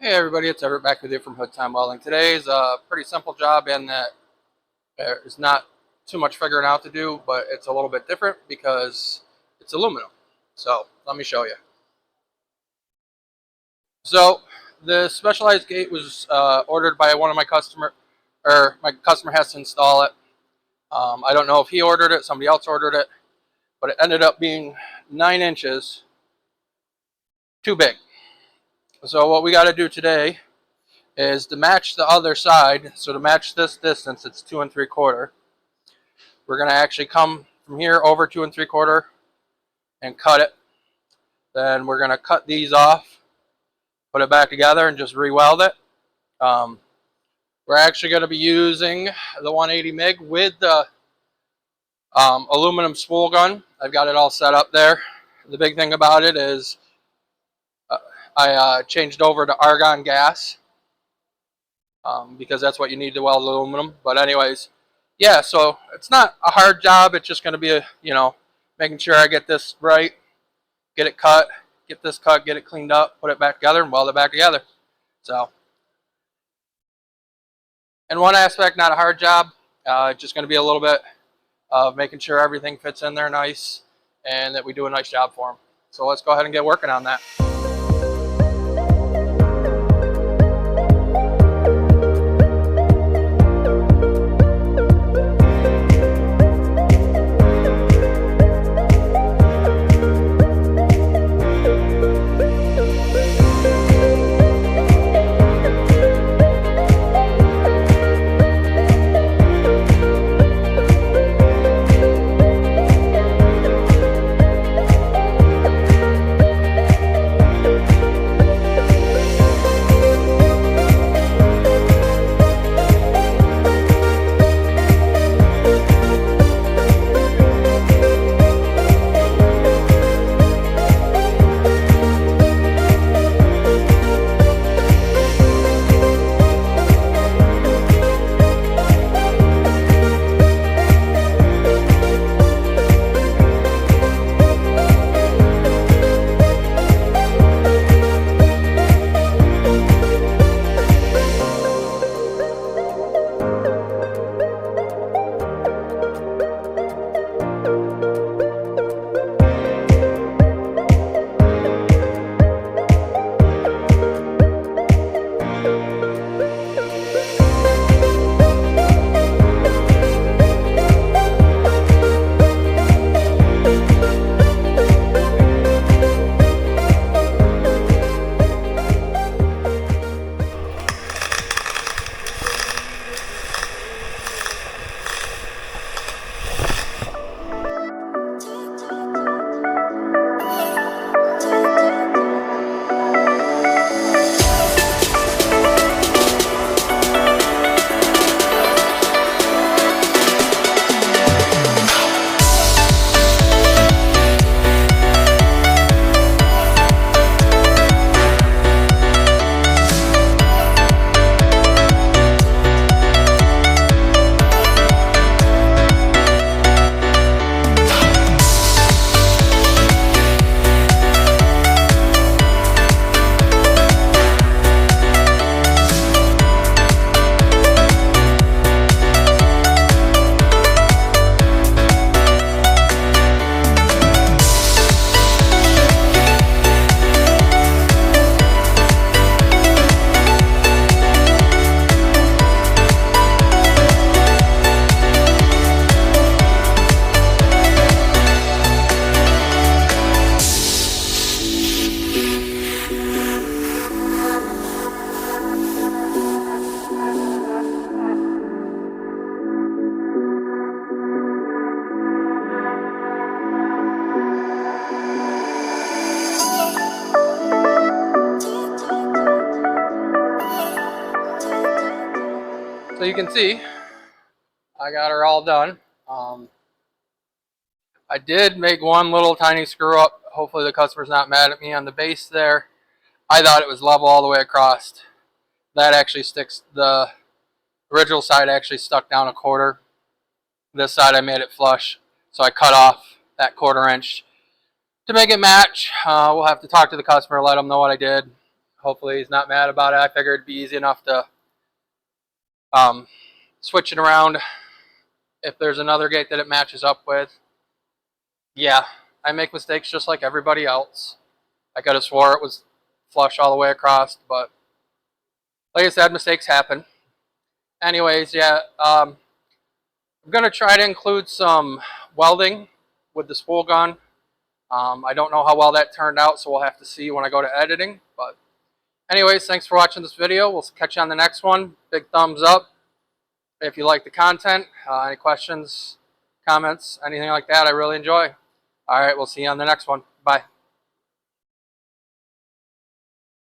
Hey everybody, it's Everett back with you from Hood Time Welding. Today's a pretty simple job in that there's not too much figuring out to do, but it's a little bit different because it's aluminum. So let me show you. So the specialized gate was ordered by one of my customer, or my customer has to install it. I don't know if he ordered it, somebody else ordered it, but it ended up being 9 inches too big. So what we got to do today is to match the other side. So to match this distance, it's 2 3/4. We're going to actually come from here over 2 3/4 and cut it. Then we're going to cut these off, put it back together, and just re-weld it. We're actually going to be using the 180 MIG with the aluminum spool gun. I've got it all set up there. The big thing about it is I changed over to argon gas because that's what you need to weld aluminum. But anyways, yeah, so it's not a hard job. It's just going to be making sure I get this right, get it cut, get this cut, get it cleaned up, put it back together, and weld it back together. So, in one aspect, not a hard job. Just going to be a little bit of making sure everything fits in there nice and that we do a nice job for them. So let's go ahead and get working on that. So you can see I got her all done. I did make one little tiny screw up. Hopefully the customer's not mad at me. On the base there, I thought it was level all the way across. That actually sticks, the original side actually stuck down 1/4. This side I made it flush, so I cut off that 1/4 inch to make it match. We'll have to talk to the customer, let them know what I did. Hopefully he's not mad about it. I figured it'd be easy enough to switch it around if there's another gate that it matches up with. Yeah, I make mistakes just like everybody else. I could have swore it was flush all the way across, but like I said, mistakes happen. Anyways, yeah, I'm going to try to include some welding with the spool gun. I don't know how well that turned out, so we'll have to see when I go to editing. But anyways, thanks for watching this video. We'll catch you on the next one. Big thumbs up if you like the content. Any questions, comments, anything like that, I really enjoy. All right, we'll see you on the next one. Bye.